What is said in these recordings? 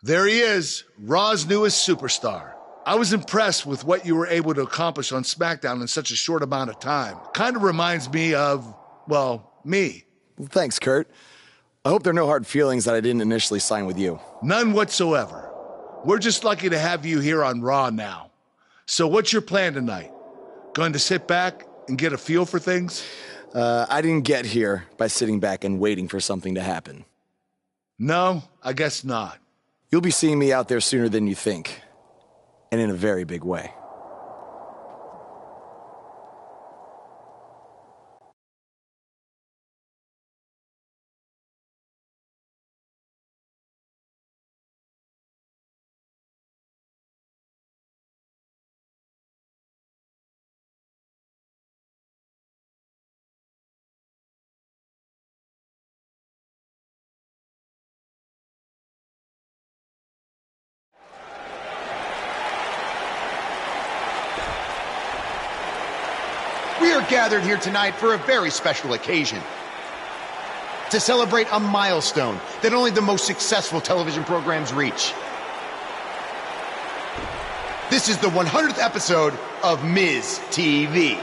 There he is, Raw's newest superstar. I was impressed with what you were able to accomplish on Smackdown in such a short amount of time. Kind of reminds me of, well, me. Well, thanks, Kurt. I hope there are no hard feelings that I didn't initially sign with you. None whatsoever. We're just lucky to have you here on Raw now. So what's your plan tonight? Going to sit back and get a feel for things? I didn't get here by sitting back and waiting for something to happen. No, I guess not. You'll be seeing me out there sooner than you think. And in a very big way. We are gathered here tonight for a very special occasion. To celebrate a milestone that only the most successful television programs reach. This is the 100th episode of Miz TV.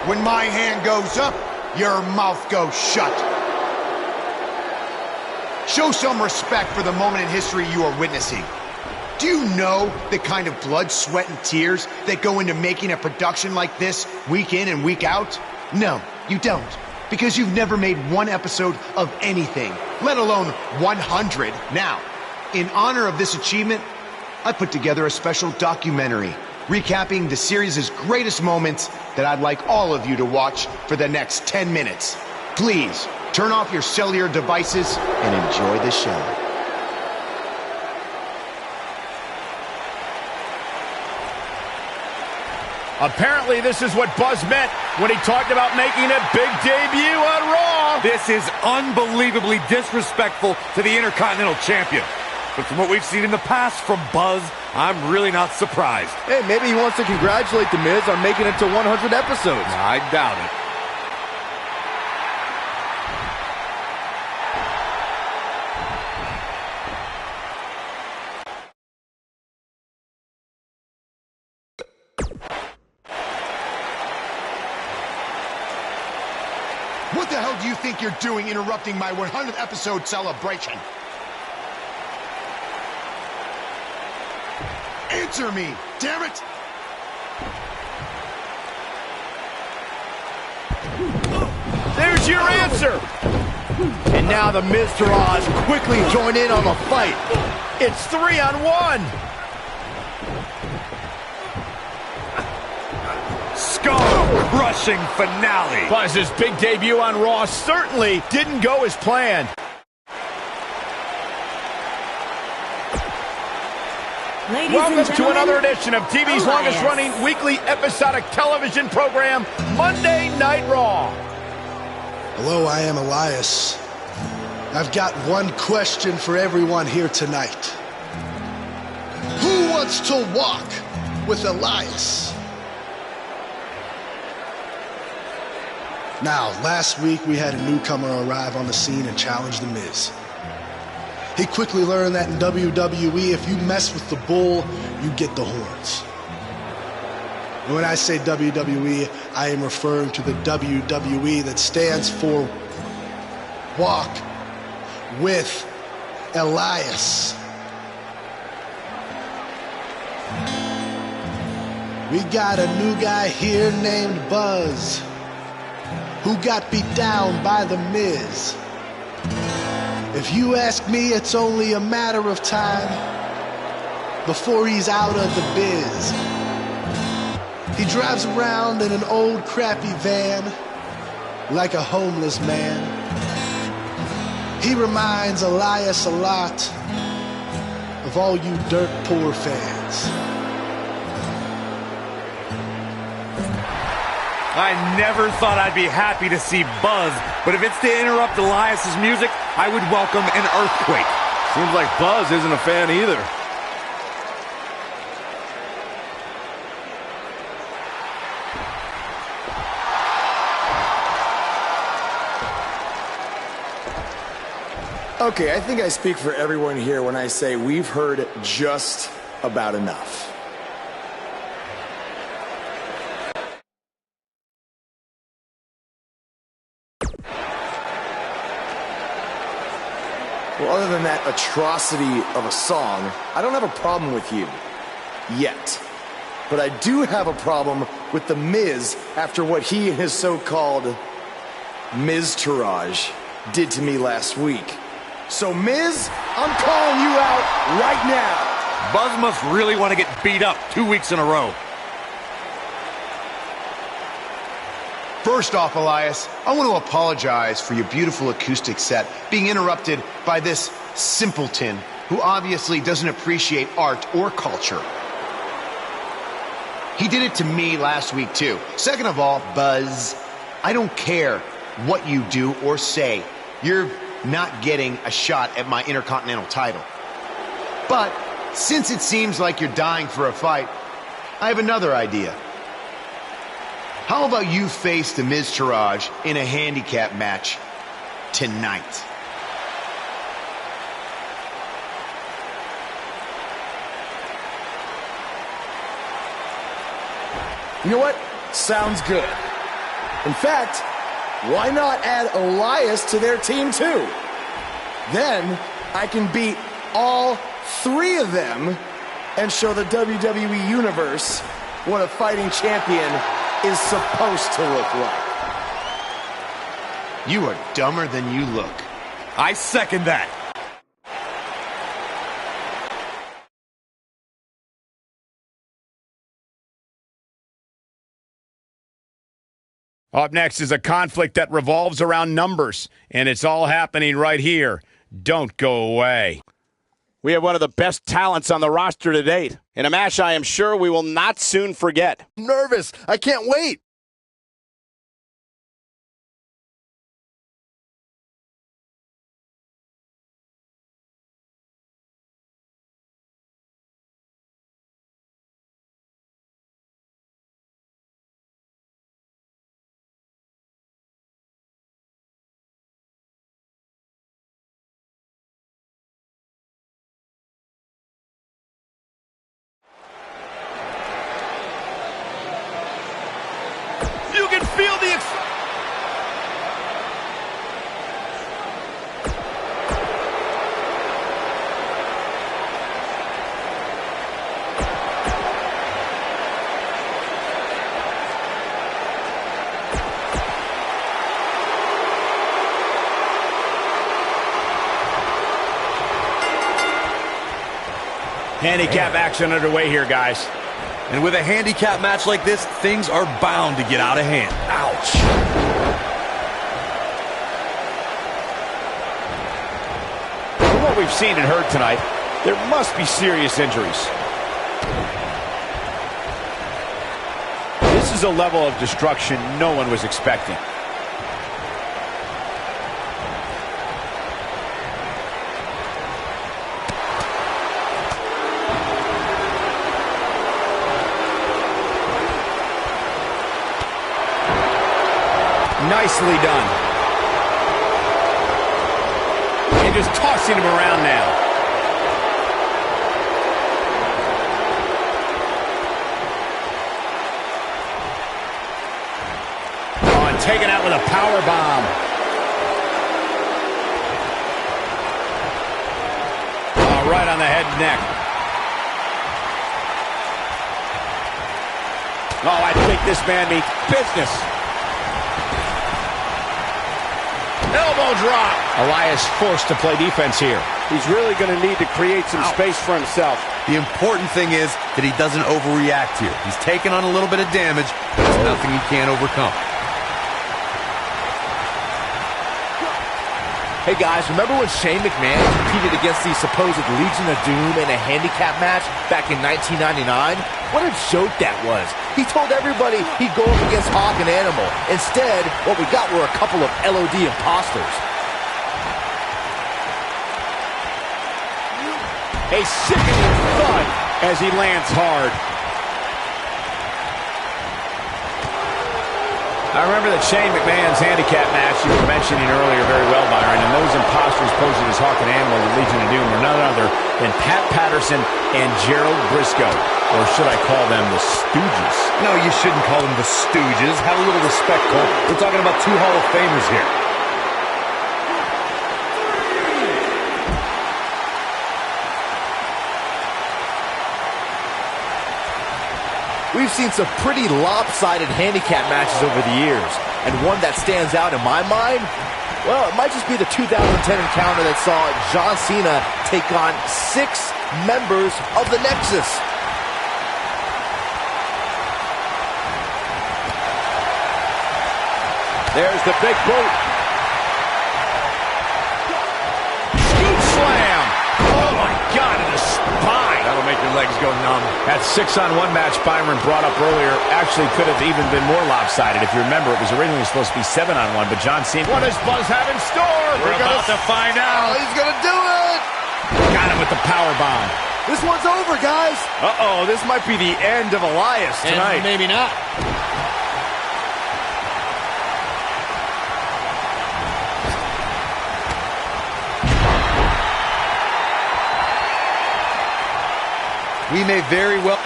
When my hand goes up, your mouth goes shut. Show some respect for the moment in history you are witnessing. Do you know the kind of blood, sweat, and tears that go into making a production like this week in and week out? No, you don't. Because you've never made one episode of anything, let alone 100. Now, in honor of this achievement, I put together a special documentary recapping the series' greatest moments that I'd like all of you to watch for the next 10 minutes. Please, turn off your cellular devices and enjoy the show. Apparently, this is what Buzz meant when he talked about making a big debut on Raw. This is unbelievably disrespectful to the Intercontinental Champion. But from what we've seen in the past from Buzz, I'm really not surprised. Hey, maybe he wants to congratulate The Miz on making it to 100 episodes. I doubt it. What the hell do you think you're doing interrupting my 100th episode celebration? Answer me, damn it! There's your answer. And now the Miz Taraj quickly join in on the fight. It's 3-on-1. Skull-crushing finale. Buzz's big debut on Raw certainly didn't go as planned. Welcome to another edition of TV's longest-running weekly episodic television program, Monday Night Raw. Hello, I am Elias. I've got one question for everyone here tonight. Who wants to walk with Elias? Now, last week we had a newcomer arrive on the scene and challenge The Miz. He quickly learned that in WWE, if you mess with the bull, you get the horns. And when I say WWE, I am referring to the WWE that stands for Walk with Elias. We got a new guy here named Buzz, who got beat down by The Miz. If you ask me, it's only a matter of time before he's out of the biz. He drives around in an old crappy van like a homeless man. He reminds Elias a lot of all you dirt poor fans. I never thought I'd be happy to see Buzz, but if it's to interrupt Elias's music, I would welcome an earthquake. Seems like Buzz isn't a fan either. Okay, I think I speak for everyone here when I say we've heard just about enough. Well, other than that atrocity of a song, I don't have a problem with you. Yet. But I do have a problem with The Miz after what he and his so-called Mycareer did to me last week. So, Miz, I'm calling you out right now. Buzz must really want to get beat up 2 weeks in a row. First off, Elias, I want to apologize for your beautiful acoustic set being interrupted by this simpleton who obviously doesn't appreciate art or culture. He did it to me last week, too. Second of all, Buzz, I don't care what you do or say. You're not getting a shot at my Intercontinental title. But since it seems like you're dying for a fight, I have another idea. How about you face the Mycareer in a handicap match tonight? You know what? Sounds good. In fact, why not add Elias to their team too? Then I can beat all three of them and show the WWE Universe what a fighting champion is supposed to look like. You are dumber than you look. I second that. Up next is a conflict that revolves around numbers, and it's all happening right here. Don't go away. We have one of the best talents on the roster to date, in a match I am sure we will not soon forget. I'm nervous. I can't wait. You can feel the handicap action underway here, guys. And with a handicap match like this, things are bound to get out of hand. Ouch. From what we've seen and heard tonight, there must be serious injuries. This is a level of destruction no one was expecting. Nicely done. And just tossing him around now. Oh, and taken out with a power bomb. Oh, right on the head and neck. Oh, I think this man means business. Elbow drop. Elias forced to play defense here. He's really going to need to create some space for himself. The important thing is that he doesn't overreact here. He's taken on a little bit of damage, but it's nothing he can't overcome. Hey guys, remember when Shane McMahon competed against the supposed Legion of Doom in a handicap match back in 1999? What a joke that was. He told everybody he'd go up against Hawk and Animal. Instead, what we got were a couple of LOD imposters. A sickening thud as he lands hard. I remember that Shane McMahon's handicap match you were mentioning earlier very well, Byron, and those imposters posing as Hawk and Animal, the Legion of Doom, were none other than Pat Patterson and Gerald Briscoe. Or should I call them the Stooges? No, you shouldn't call them the Stooges. Have a little respect, Cole. We're talking about two Hall of Famers here. We've seen some pretty lopsided handicap matches over the years, and one that stands out in my mind, well, it might just be the 2010 encounter that saw John Cena take on 6 members of the Nexus. There's the big boot. Scoop slam! Oh my God, in the spine! That'll make your legs go numb. That 6-on-1 match Byron brought up earlier actually could have even been more lopsided. If you remember, it was originally supposed to be 7-on-1, but John Cena... What does Buzz have in store? We're about to find out. Oh, he's gonna do it! Got him with the power bomb. This one's over, guys. Uh-oh, this might be the end of Elias tonight. And maybe not. We may very well...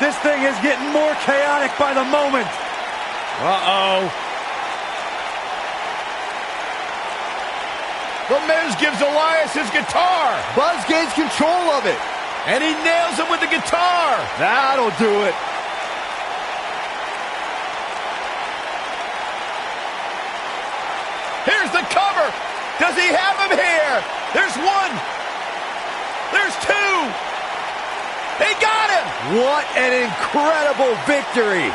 This thing is getting more chaotic by the moment. Uh-oh. The Miz gives Elias his guitar. Buzz gains control of it. And he nails him with the guitar. That'll do it. Here's the cover. Does he have him here? There's 1. There's 2. They got him. What an incredible victory.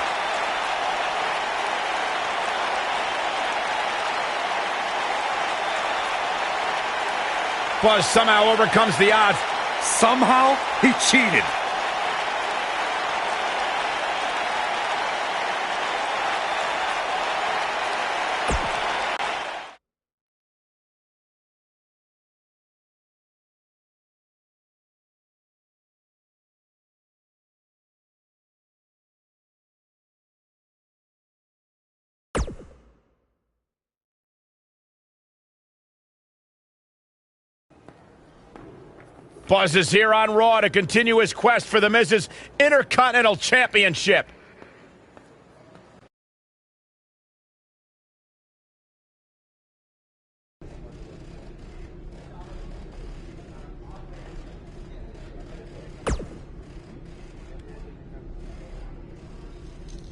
Buzz somehow overcomes the odds. Somehow, he cheated. Buzz is here on Raw to continue his quest for the Miz's Intercontinental Championship.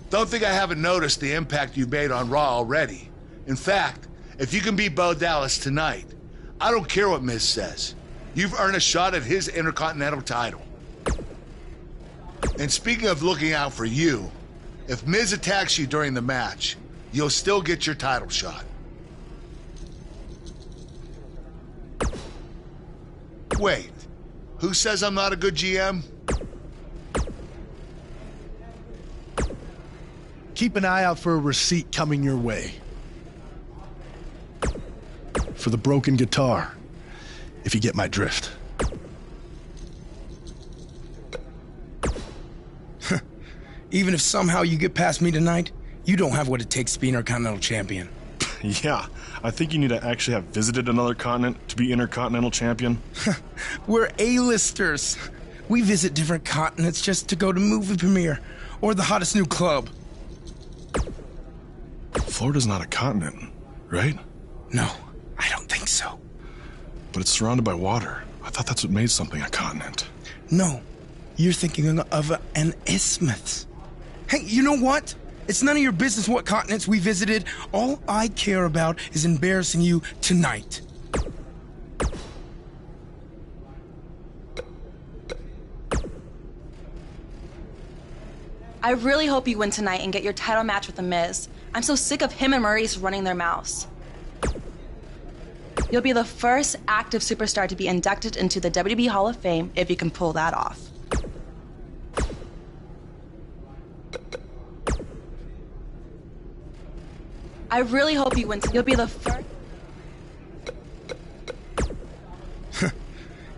Don't think I haven't noticed the impact you've made on Raw already. In fact, if you can beat Bo Dallas tonight, I don't care what Miz says. You've earned a shot at his Intercontinental title. And speaking of looking out for you, if Miz attacks you during the match, you'll still get your title shot. Wait, who says I'm not a good GM? Keep an eye out for a receipt coming your way. For the broken guitar, if you get my drift. Even if somehow you get past me tonight, you don't have what it takes to be Intercontinental Champion. Yeah, I think you need to actually have visited another continent to be Intercontinental Champion. We're A-listers. We visit different continents just to go to movie premiere or the hottest new club. Florida's not a continent, right? No, I don't think so. But it's surrounded by water. I thought that's what made something a continent. No, you're thinking of an isthmus. Hey, you know what? It's none of your business what continents we visited. All I care about is embarrassing you tonight. I really hope you win tonight and get your title match with The Miz. I'm so sick of him and Maurice running their mouths. You'll be the first active superstar to be inducted into the WWE Hall of Fame if you can pull that off. I really hope you win tonight. You'll be the first...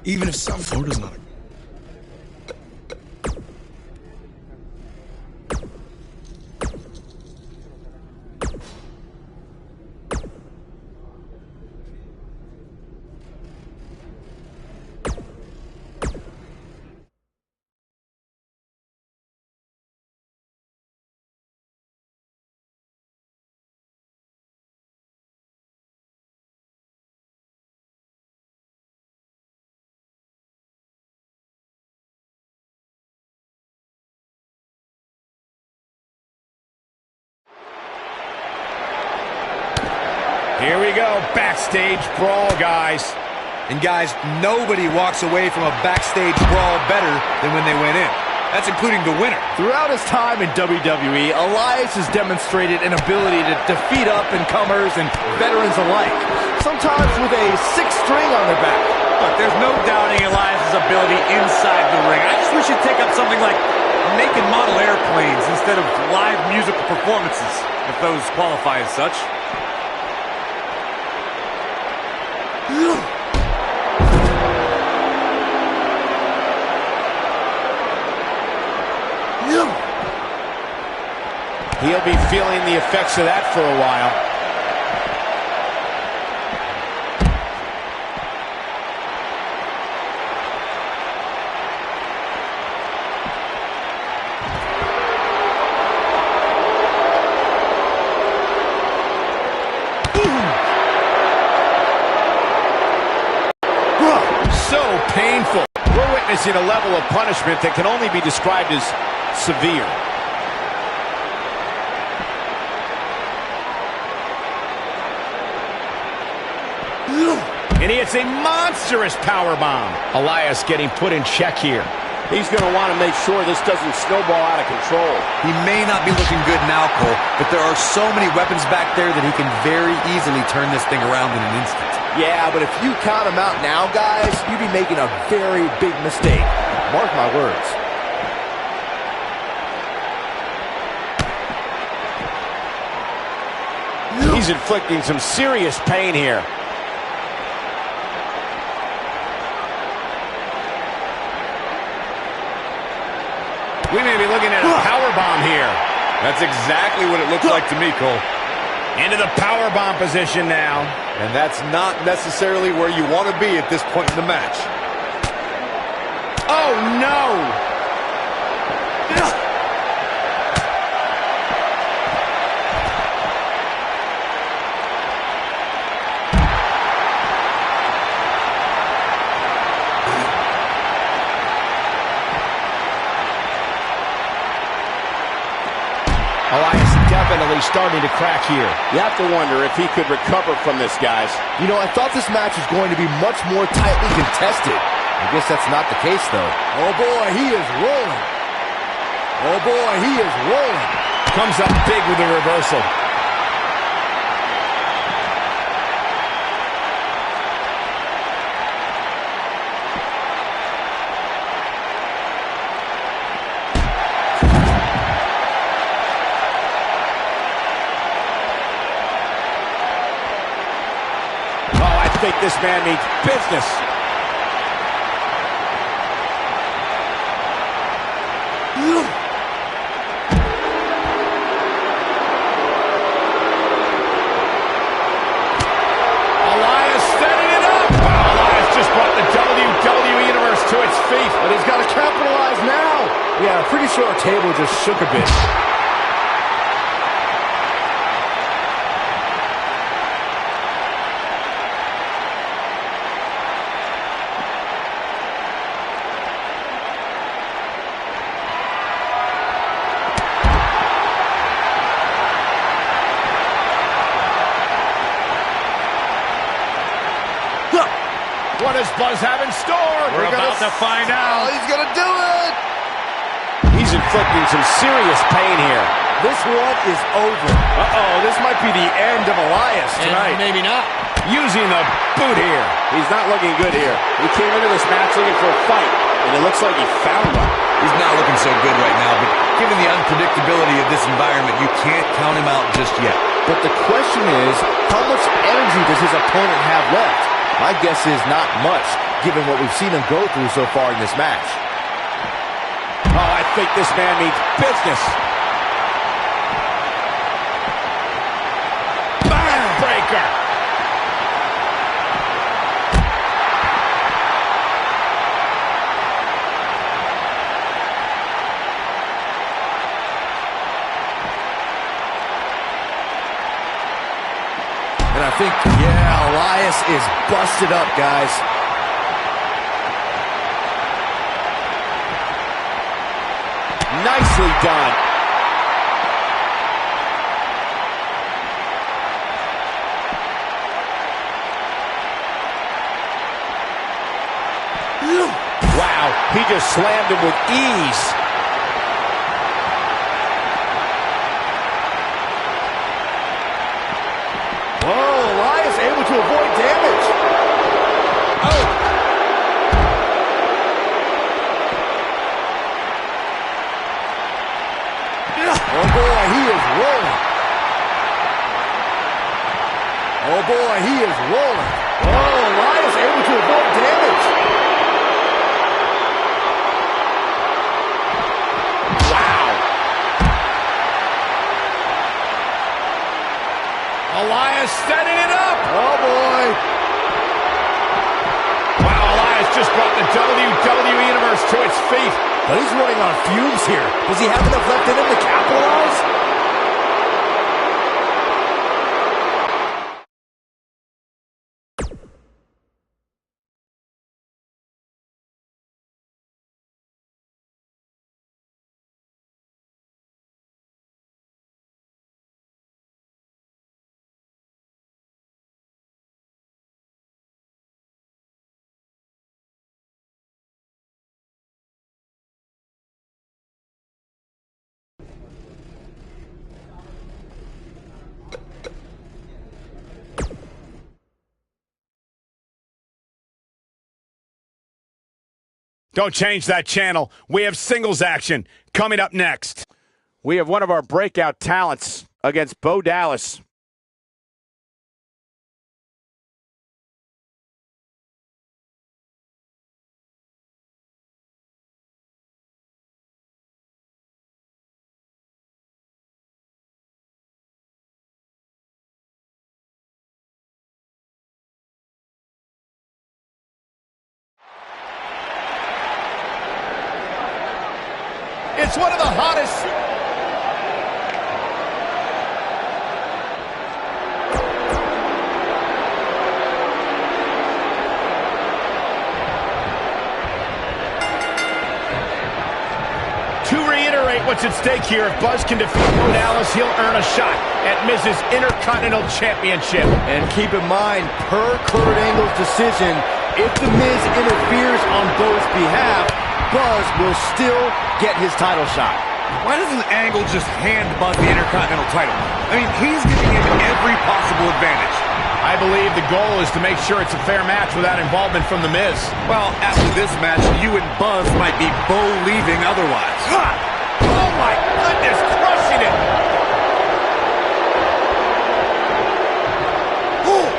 Even if some... Florida's not Here we go, backstage brawl, guys. And guys, nobody walks away from a backstage brawl better than when they went in. That's including the winner. Throughout his time in WWE, Elias has demonstrated an ability to defeat up-and-comers and veterans alike, sometimes with a 6th string on their back. Look, there's no doubting Elias' ability inside the ring. I just wish he'd take up something like making model airplanes instead of live musical performances, if those qualify as such. He'll be feeling the effects of that for a while. So painful. We're witnessing a level of punishment that can only be described as severe. And he hits a monstrous powerbomb. Elias getting put in check here. He's going to want to make sure this doesn't snowball out of control. He may not be looking good now, Cole, but there are so many weapons back there that he can very easily turn this thing around in an instant. Yeah, but if you count him out now, guys, you'd be making a very big mistake. Mark my words. He's inflicting some serious pain here. We may be looking at a powerbomb here. That's exactly what it looks like to me, Cole. Into the powerbomb position now. And that's not necessarily where you want to be at this point in the match. Oh, no! Elias definitely starting to crack here. You have to wonder if he could recover from this, guys. You know, I thought this match was going to be much more tightly contested. I guess that's not the case, though. Oh, boy, he is rolling. Oh, boy, he is rolling. Comes up big with the reversal. I think this man needs business. Elias setting it up. Elias just brought the WWE Universe to its feet. But he's got to capitalize now. Yeah, I'm pretty sure our table just shook a bit. What does Buzz have in store? We're about to find out. Oh, he's going to do it. He's inflicting some serious pain here. This one is over. Uh-oh, this might be the end of Elias tonight. And maybe not. Using the boot here. He's not looking good here. He came into this match looking for a fight, and it looks like he found one. He's not looking so good right now, but given the unpredictability of this environment, you can't count him out just yet. But the question is, how much energy does his opponent have left? My guess is not much, given what we've seen him go through so far in this match. Oh, I think this man needs business. Backbreaker. And I think, yeah, Elias is busted up, guys. Nicely done. He just slammed him with ease. Oh, Elias able to avoid damage. Oh. Oh boy, he is rolling. Oh boy, he is rolling. Oh, Elias able to avoid damage. Wow. Elias setting it up. Oh boy. Wow, Elias just brought the WWE Universe to its feet. But he's running on fumes here. Does he have enough left in him to capitalize? Don't change that channel. We have singles action coming up next. We have one of our breakout talents against Bo Dallas. It's one of the hottest. To reiterate what's at stake here, if Buzz can defeat Bo Dallas, he'll earn a shot at Miz's Intercontinental Championship. And keep in mind, per Kurt Angle's decision, if The Miz interferes on Bo's behalf, Buzz will still get his title shot. Why doesn't Angle just hand Buzz the Intercontinental title? I mean, he's giving him every possible advantage. I believe the goal is to make sure it's a fair match without involvement from The Miz. Well, after this match, you and Buzz might be Bo-leaving otherwise. Oh my goodness, crushing it! Oh,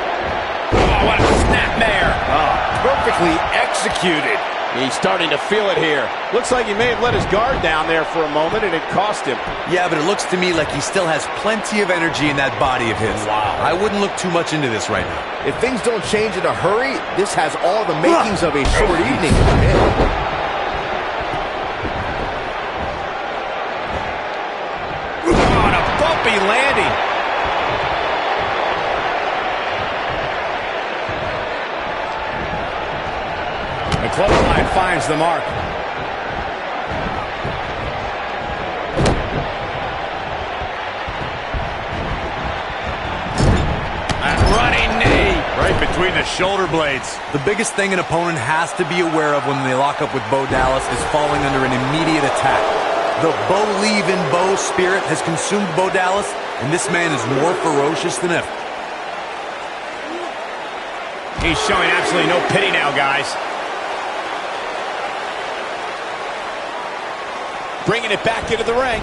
what a snapmare! Oh, perfectly executed. He's starting to feel it here. Looks like he may have let his guard down there for a moment, and it cost him. Yeah, but it looks to me like he still has plenty of energy in that body of his. Wow. I wouldn't look too much into this right now. If things don't change in a hurry, this has all the makings of a short evening for him. Oh, and a bumpy landing. The clothesline finds the mark. That running knee right between the shoulder blades. The biggest thing an opponent has to be aware of when they lock up with Bo Dallas is falling under an immediate attack. The Bo-leave in Bo spirit has consumed Bo Dallas, and this man is more ferocious than ever. He's showing absolutely no pity now, guys. Bringing it back into the ring.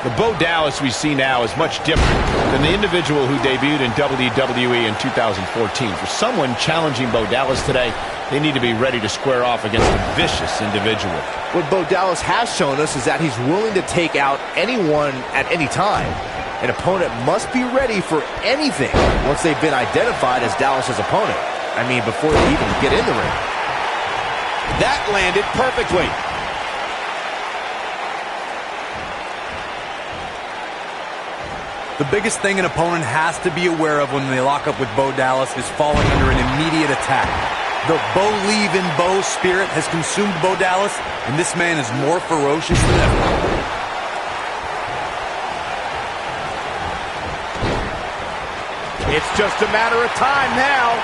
The Bo Dallas we see now is much different than the individual who debuted in WWE in 2014. For someone challenging Bo Dallas today, they need to be ready to square off against a vicious individual. What Bo Dallas has shown us is that he's willing to take out anyone at any time. An opponent must be ready for anything once they've been identified as Dallas's opponent. I mean, before they even get in the ring. That landed perfectly. The biggest thing an opponent has to be aware of when they lock up with Bo Dallas is falling under an immediate attack. The Bo-leave in Bo spirit has consumed Bo Dallas, and this man is more ferocious than ever. It's just a matter of time now.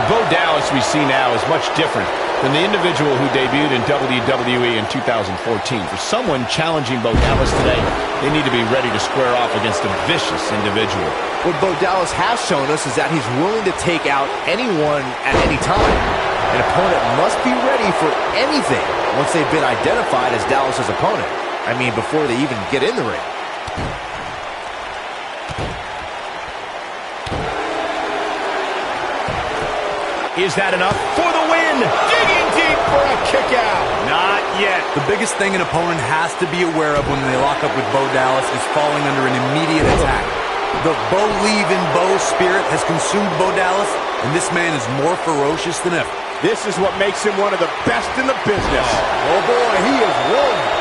Bo Dallas we see now is much different than the individual who debuted in WWE in 2014. For someone challenging Bo Dallas today, they need to be ready to square off against a vicious individual. What Bo Dallas has shown us is that he's willing to take out anyone at any time. An opponent must be ready for anything once they've been identified as Dallas's opponent. I mean, before they even get in the ring. Is that enough for the win? Digging deep for a kick out. Not yet. The biggest thing an opponent has to be aware of when they lock up with Bo Dallas is falling under an immediate attack. The Bo spirit has consumed Bo Dallas, and this man is more ferocious than ever. This is what makes him one of the best in the business. Oh boy, he is rolling.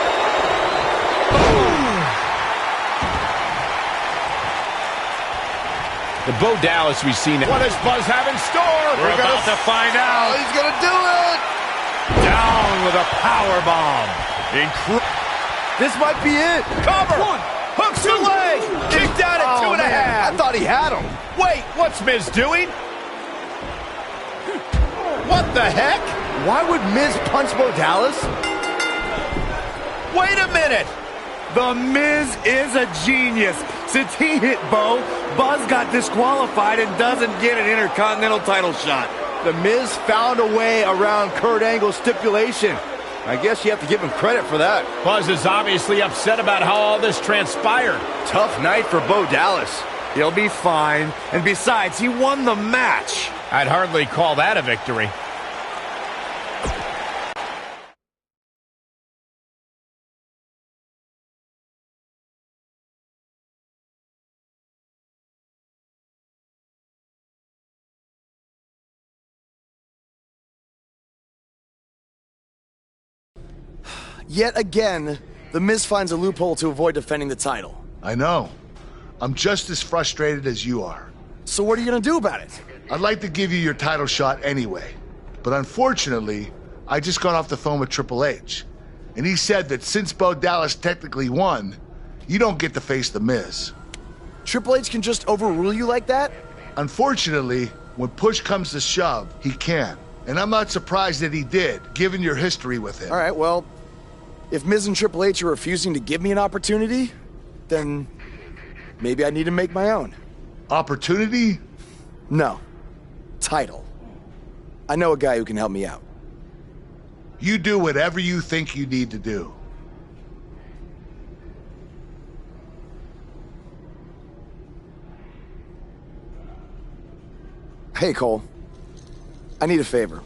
The Bo Dallas we see now. What does Buzz have in store? We're about to find out. He's going to do it. Down with a power bomb. This might be it. Cover. One. Hooks the leg. Kicked out at 2.5. I thought he had him. Wait, what's Miz doing? What the heck? Why would Miz punch Bo Dallas? Wait a minute. The Miz is a genius. Since he hit Bo, Buzz got disqualified and doesn't get an Intercontinental title shot. The Miz found a way around Kurt Angle's stipulation. I guess you have to give him credit for that. Buzz is obviously upset about how all this transpired. Tough night for Bo Dallas. He'll be fine. And besides, he won the match. I'd hardly call that a victory. Yet again, The Miz finds a loophole to avoid defending the title. I know. I'm just as frustrated as you are. So what are you gonna do about it? I'd like to give you your title shot anyway. But unfortunately, I just got off the phone with Triple H. And he said that since Bo Dallas technically won, you don't get to face The Miz. Triple H can just overrule you like that? Unfortunately, when push comes to shove, he can. And I'm not surprised that he did, given your history with him. All right, well, if Miz and Triple H are refusing to give me an opportunity, then maybe I need to make my own. Opportunity? No. Title. I know a guy who can help me out. You do whatever you think you need to do. Hey, Cole. I need a favor.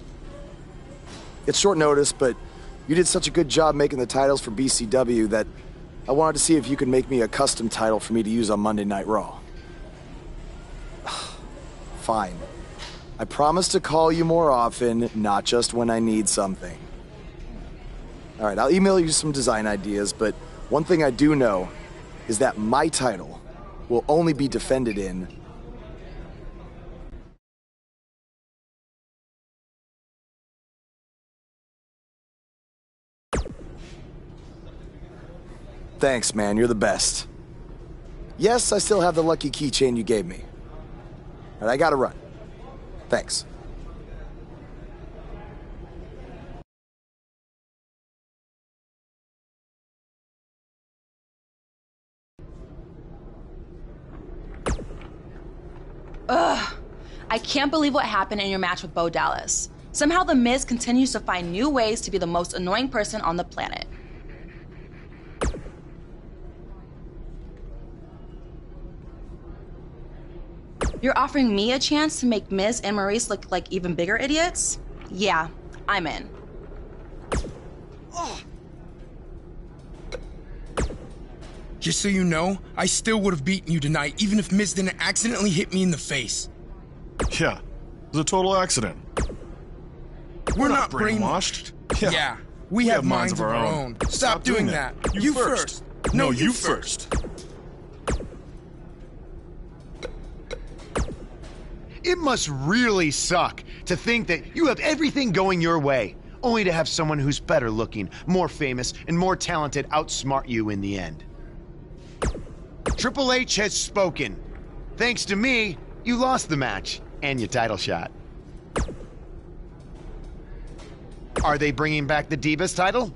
It's short notice, but you did such a good job making the titles for BCW that I wanted to see if you could make me a custom title for me to use on Monday Night Raw. Fine. I promise to call you more often, not just when I need something. All right, I'll email you some design ideas, but one thing I do know is that my title will only be defended in Thanks, man. You're the best. Yes, I still have the lucky keychain you gave me. All right, I gotta run. Thanks. Ugh. I can't believe what happened in your match with Bo Dallas. Somehow The Miz continues to find new ways to be the most annoying person on the planet. You're offering me a chance to make Miz and Maurice look like even bigger idiots? Yeah, I'm in. Just so you know, I still would have beaten you tonight, even if Miz didn't accidentally hit me in the face. Yeah, it was a total accident. We're not brainwashed. Yeah, we have minds of our own. Stop doing that. You first. No, you first. It must really suck to think that you have everything going your way, only to have someone who's better looking, more famous, and more talented outsmart you in the end. Triple H has spoken. Thanks to me, you lost the match and your title shot. Are they bringing back the Divas title?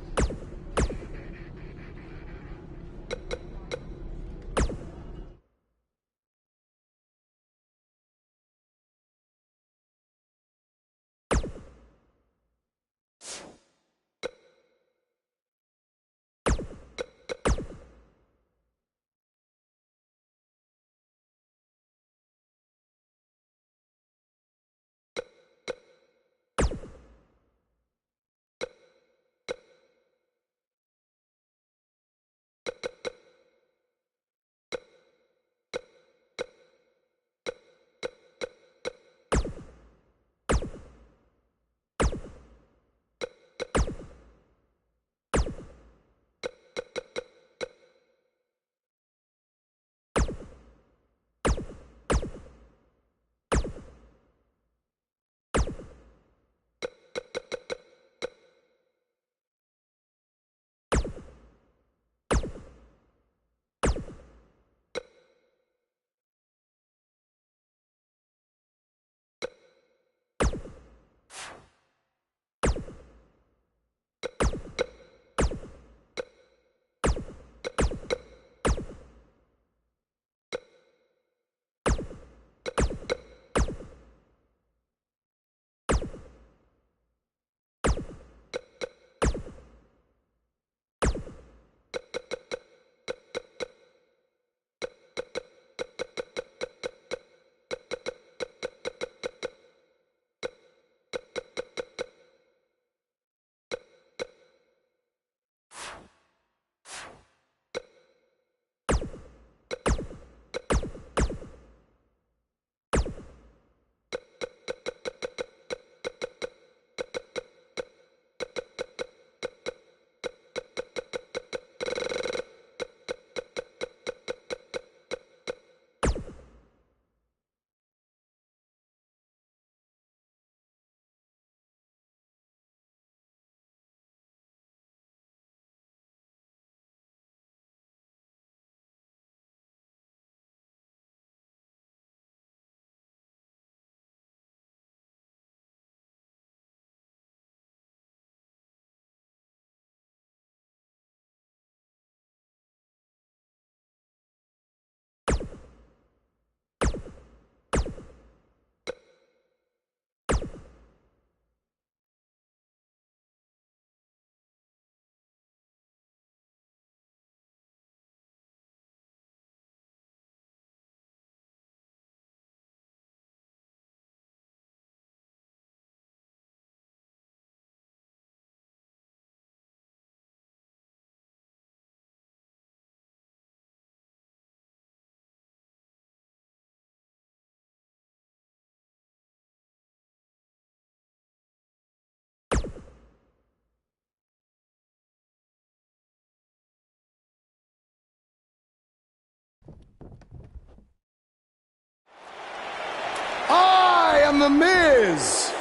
I am the Miz!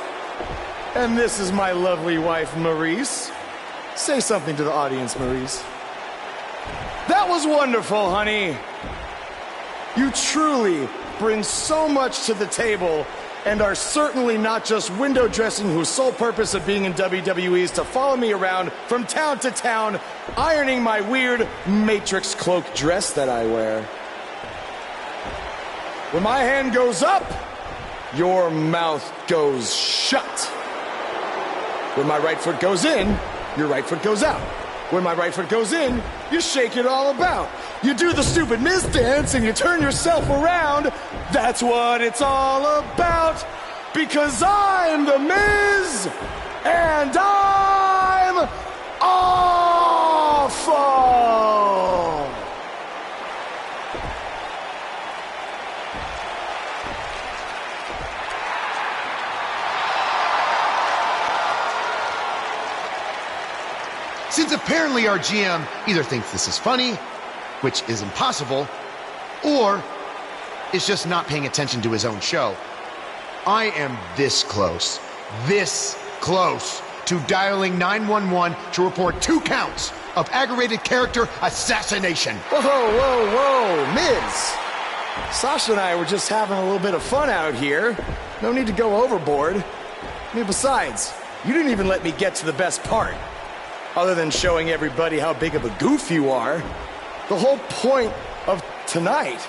And this is my lovely wife, Maurice. Say something to the audience, Maurice. That was wonderful, honey. You truly bring so much to the table and are certainly not just window dressing whose sole purpose of being in WWE is to follow me around from town to town, ironing my weird Matrix cloak dress that I wear. When my hand goes up, your mouth goes shut. When my right foot goes in, your right foot goes out. When my right foot goes in, you shake it all about. You do the stupid Miz dance and you turn yourself around. That's what it's all about. Because I'm the Miz and I'm awful. Since apparently our GM either thinks this is funny, which is impossible, or is just not paying attention to his own show, I am this close to dialing 911 to report 2 counts of aggravated character assassination. Whoa, Miz. Sasha and I were just having a little bit of fun out here. No need to go overboard. I mean, besides, You didn't even let me get to the best part. Other than showing everybody how big of a goof you are, the whole point of tonight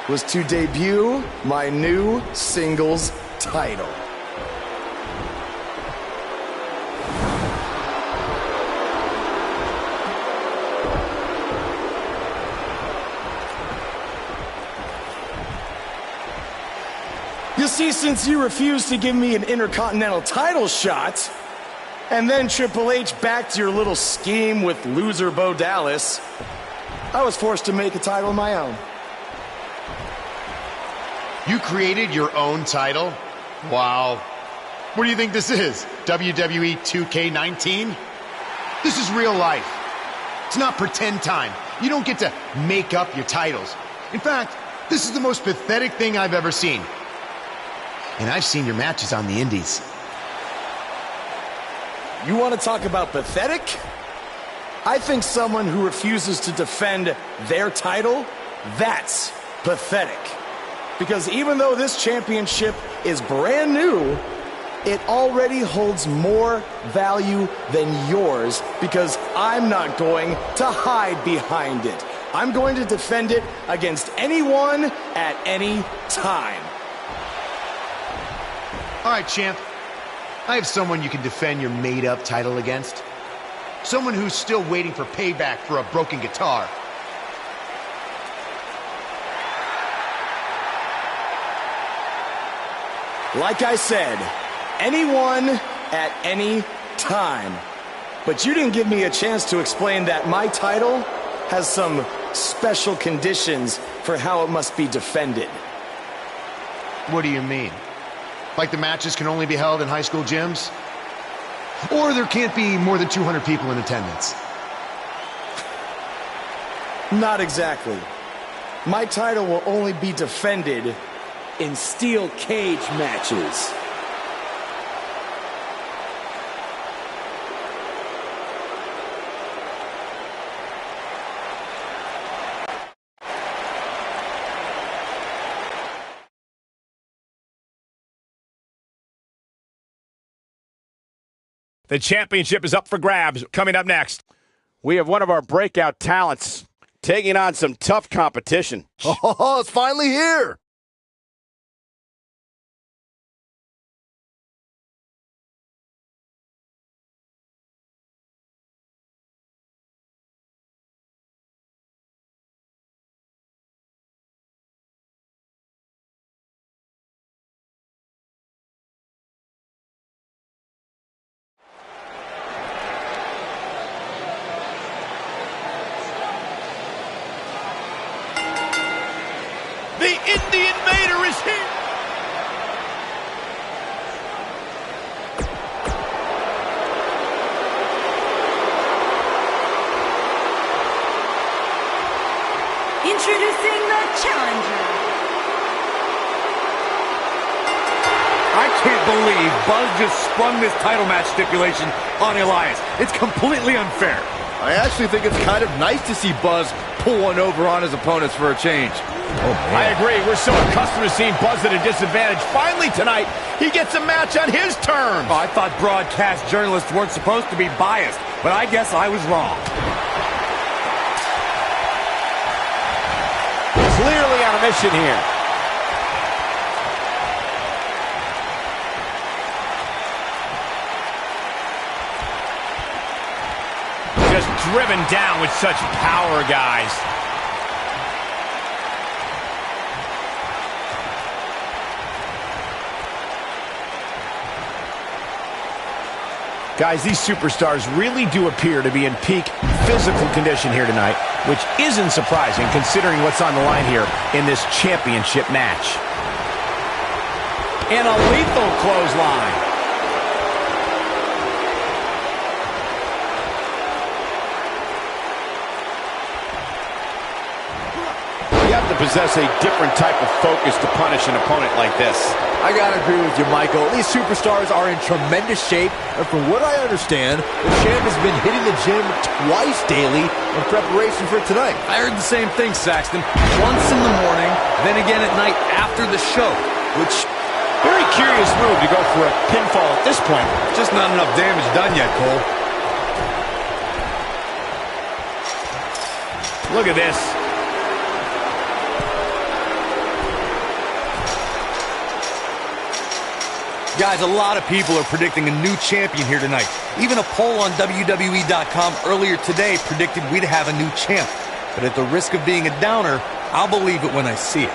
was to debut my new singles title. You see, since you refused to give me an Intercontinental title shot, and then Triple H backed your little scheme with loser Bo Dallas, I was forced to make a title of my own. You created your own title? Wow. What do you think this is? WWE 2k19? This is real life. It's not pretend time. You don't get to make up your titles. In fact, this is the most pathetic thing I've ever seen. And I've seen your matches on the indies. You want to talk about pathetic? I think someone who refuses to defend their title, that's pathetic. Because even though this championship is brand new, it already holds more value than yours because I'm not going to hide behind it. I'm going to defend it against anyone at any time. All right, champ. I have someone you can defend your made-up title against. Someone who's still waiting for payback for a broken guitar. Like I said, anyone at any time. But you didn't give me a chance to explain that my title has some special conditions for how it must be defended. What do you mean? Like the matches can only be held in high school gyms? Or there can't be more than 200 people in attendance? Not exactly. My title will only be defended in steel cage matches. The championship is up for grabs. Coming up next, we have one of our breakout talents taking on some tough competition. Oh, it's finally here. the Indian Mater is here. Introducing the challenger. I can't believe Buzz just sprung this title match stipulation on Elias. It's completely unfair. I actually think it's kind of nice to see Buzz pull one over on his opponents for a change. Oh, I agree. We're so accustomed to seeing Buzz at a disadvantage. Finally tonight, he gets a match on his terms. Oh, I thought broadcast journalists weren't supposed to be biased, but I guess I was wrong. Clearly on a mission here. Just driven down with such power, guys. Guys, these superstars really do appear to be in peak physical condition here tonight, which isn't surprising considering what's on the line here in this championship match. And a lethal clothesline. You have to possess a different type of focus to punish an opponent like this. I gotta agree with you, Michael. These superstars are in tremendous shape, and from what I understand, the champ has been hitting the gym twice daily in preparation for tonight. I heard the same thing, Saxton. Once in the morning, then again at night after the show, which Very curious move to go for a pinfall at this point. Just not enough damage done yet, Cole. Look at this. Guys, a lot of people are predicting a new champion here tonight. Even a poll on WWE.com earlier today predicted we'd have a new champ. But at the risk of being a downer, I'll believe it when I see it.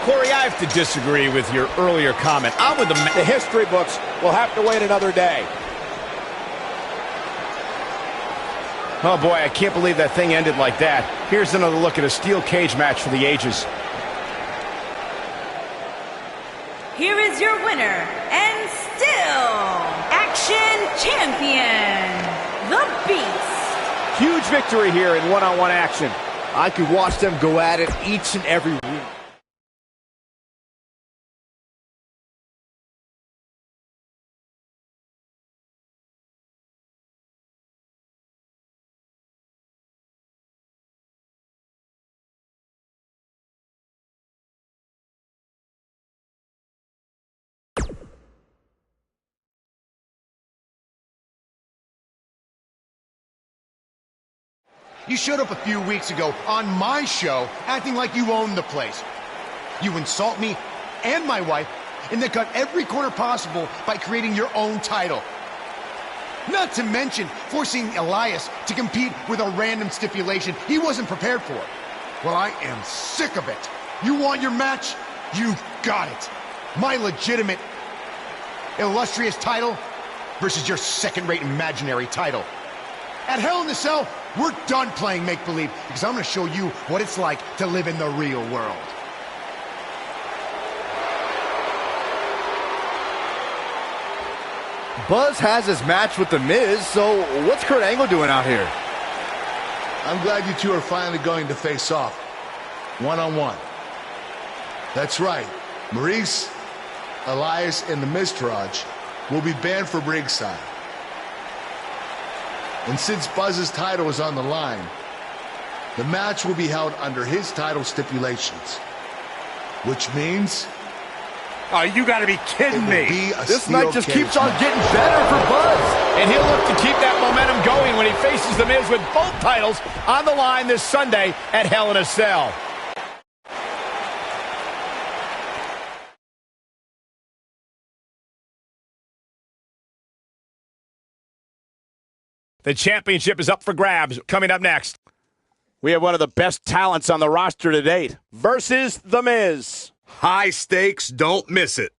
Corey, I have to disagree with your earlier comment. I'm with the history books will have to wait another day. Oh boy, I can't believe that thing ended like that. Here's another look at a steel cage match for the ages. Here is your winner, and still Action Champion, The Beast. Huge victory here in one-on-one action. I could watch them go at it each and every week. You showed up a few weeks ago on my show acting like you owned the place. You insult me and my wife and then cut every corner possible by creating your own title. Not to mention forcing Elias to compete with a random stipulation he wasn't prepared for. Well, I am sick of it. You want your match? You got it. My legitimate, illustrious title versus your second-rate imaginary title. At Hell in a Cell, we're done playing make-believe because I'm going to show you what it's like to live in the real world. Buzz has his match with The Miz, so what's Kurt Angle doing out here? I'm glad you two are finally going to face off. One-on-one. That's right. Maurice, Elias, and the Miztourage will be banned from ringside. And since Buzz's title is on the line, the match will be held under his title stipulations. Which means... Oh, you gotta be kidding me. This night just keeps on getting better for Buzz. And he'll look to keep that momentum going when he faces The Miz with both titles on the line this Sunday at Hell in a Cell. The championship is up for grabs. Coming up next, we have one of the best talents on the roster to date versus The Miz. High stakes, don't miss it.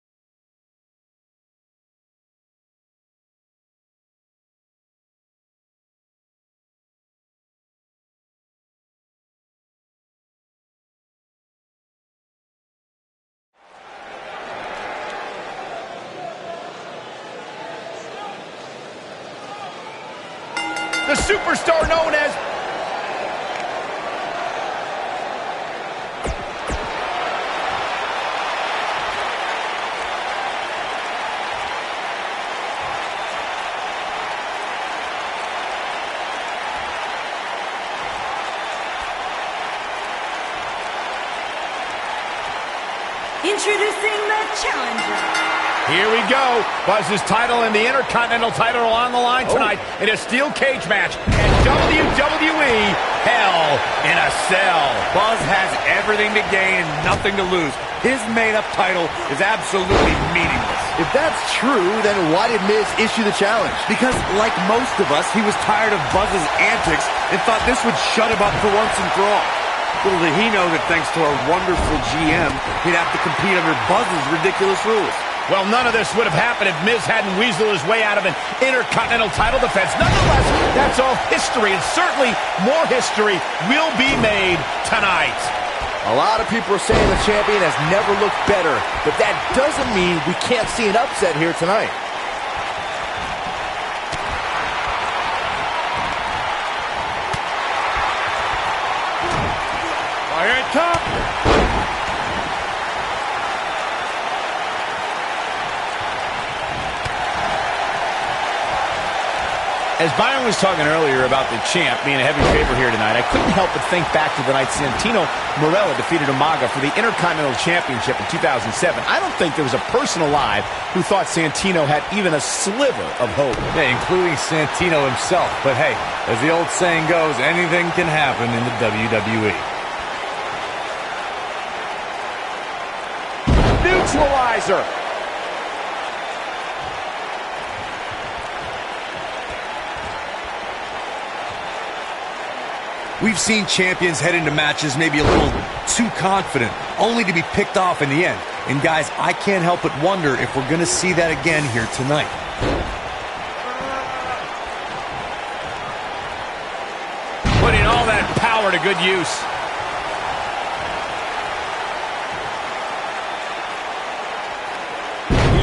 the superstar known as Introducing the challenger. Here we go. Buzz's title and the Intercontinental title are on the line tonight in a steel cage match at WWE Hell in a Cell. Buzz has everything to gain and nothing to lose. His made-up title is absolutely meaningless. If that's true, then why did Miz issue the challenge? Because, like most of us, he was tired of Buzz's antics and thought this would shut him up for once and for all. Little did he know that thanks to our wonderful GM, he'd have to compete under Buzz's ridiculous rules. Well, none of this would have happened if Miz hadn't weaseled his way out of an Intercontinental title defense. Nonetheless, that's all history, and certainly more history will be made tonight. A lot of people are saying the champion has never looked better, but that doesn't mean we can't see an upset here tonight. Fire at top. As Byron was talking earlier about the champ being a heavy favorite here tonight, I couldn't help but think back to the night Santino Marella defeated Umaga for the Intercontinental Championship in 2007. I don't think there was a person alive who thought Santino had even a sliver of hope. Yeah, including Santino himself. But hey, as the old saying goes, anything can happen in the WWE. Neutralizer. We've seen champions head into matches maybe a little too confident, only to be picked off in the end. And guys, I can't help but wonder if we're going to see that again here tonight. Putting all that power to good use.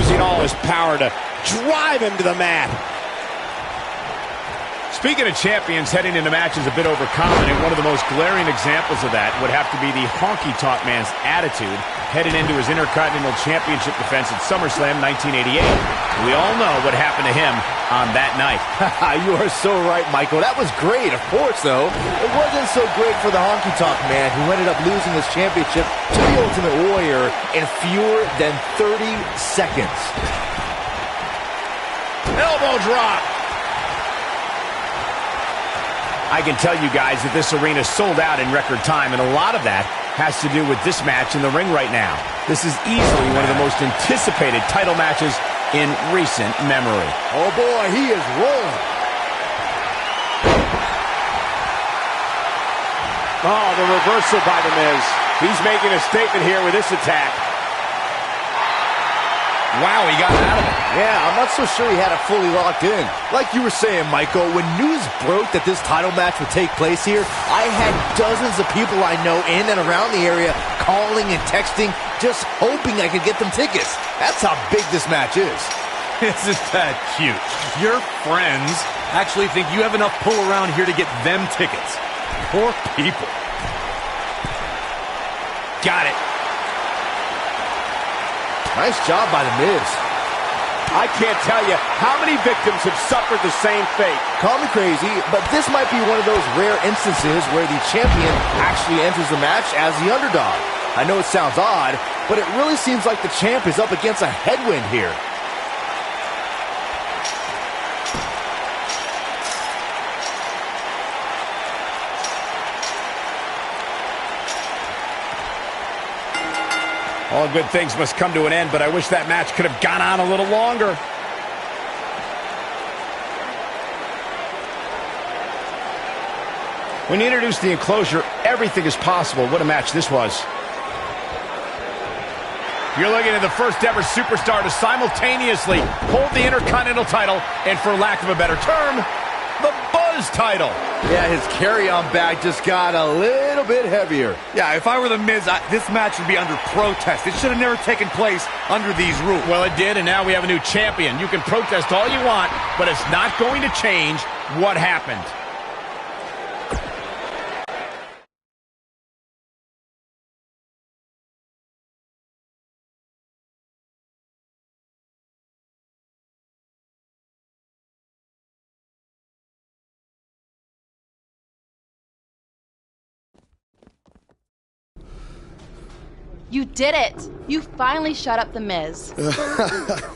Using all his power to drive him to the mat. Speaking of champions heading into matches a bit overconfident, one of the most glaring examples of that would have to be the honky-tonk man's attitude heading into his Intercontinental Championship defense at SummerSlam 1988. We all know what happened to him on that night. You are so right, Michael. That was great, of course, though. It wasn't so great for the honky-tonk man, who ended up losing his championship to the Ultimate Warrior in fewer than 30 seconds. Elbow drop. I can tell you guys that this arena sold out in record time, and a lot of that has to do with this match in the ring right now. This is easily one of the most anticipated title matches in recent memory. Oh boy, he is rolling. Oh, the reversal by The Miz. He's making a statement here with this attack. Wow, he got out of it. Yeah, I'm not so sure he had it fully locked in. Like you were saying, Michael, when news broke that this title match would take place here, I had dozens of people I know in and around the area calling and texting, just hoping I could get them tickets. That's how big this match is. Isn't that cute? Your friends actually think you have enough pull around here to get them tickets. Poor people. Got it. Nice job by The Miz. I can't tell you how many victims have suffered the same fate. Call me crazy, but this might be one of those rare instances where the champion actually enters the match as the underdog. I know it sounds odd, but it really seems like the champ is up against a headwind here. All good things must come to an end, but I wish that match could have gone on a little longer. When you introduce the enclosure, everything is possible. What a match this was. You're looking at the first ever superstar to simultaneously hold the Intercontinental title and, for lack of a better term, the Buzz title. Yeah, his carry-on bag just got a little bit heavier. Yeah, if I were The Miz, this match would be under protest. It should have never taken place under these rules. Well, it did, and now we have a new champion. You can protest all you want, but it's not going to change what happened. You did it! You finally shut up The Miz. I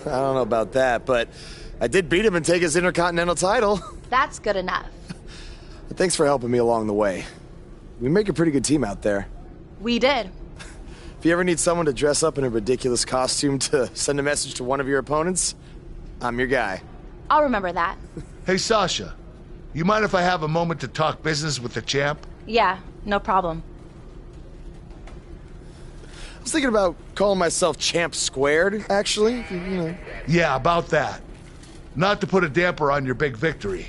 don't know about that, but I did beat him and take his Intercontinental title. That's good enough. Thanks for helping me along the way. We make a pretty good team out there. We did. If you ever need someone to dress up in a ridiculous costume to send a message to one of your opponents, I'm your guy. I'll remember that. Hey, Sasha, you mind if I have a moment to talk business with the champ? Yeah, no problem. I was thinking about calling myself Champ Squared, actually. You know. Yeah, about that. Not to put a damper on your big victory,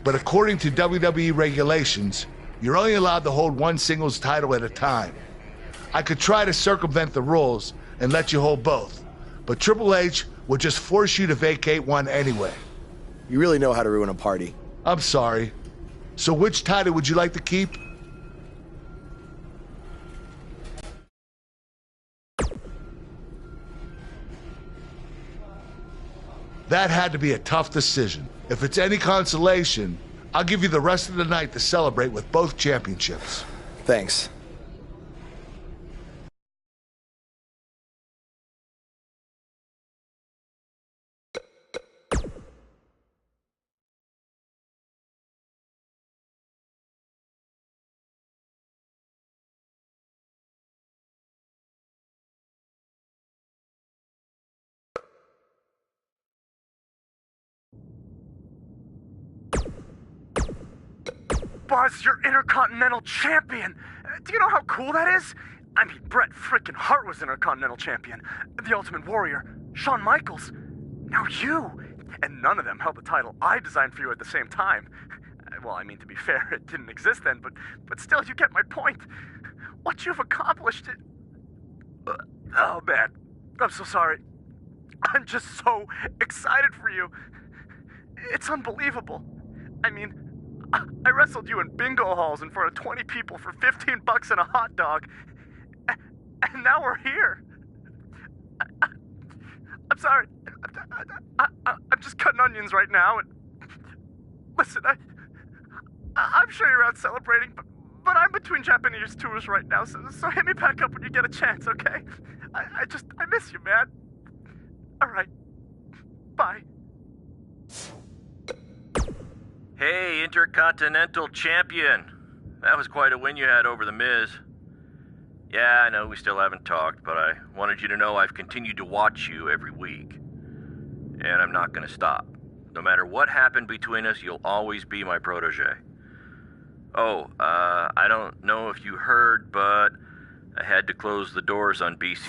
but according to WWE regulations, you're only allowed to hold one singles title at a time. I could try to circumvent the rules and let you hold both, but Triple H would just force you to vacate one anyway. You really know how to ruin a party. I'm sorry. So which title would you like to keep? That had to be a tough decision. If it's any consolation, I'll give you the rest of the night to celebrate with both championships. Thanks. Buzz, you're Intercontinental Champion! Do you know how cool that is? I mean, Bret frickin' Hart was Intercontinental Champion. The Ultimate Warrior, Shawn Michaels. Now you! And none of them held the title I designed for you at the same time. Well, I mean, to be fair, it didn't exist then, but still, you get my point. What you've accomplished... Oh, man. I'm so sorry. I'm just so excited for you. It's unbelievable. I mean... I wrestled you in bingo halls in front of 20 people for $15 and a hot dog. And now we're here. I'm sorry. I'm just cutting onions right now. And listen, I'm sure you're out celebrating, but I'm between Japanese tours right now, so hit me back up when you get a chance, okay? I miss you, man. All right. Bye. Hey, Intercontinental Champion. That was quite a win you had over The Miz. Yeah, I know we still haven't talked, but I wanted you to know I've continued to watch you every week. And I'm not gonna stop. No matter what happened between us, you'll always be my protege. Oh, I don't know if you heard, but I had to close the doors on BC...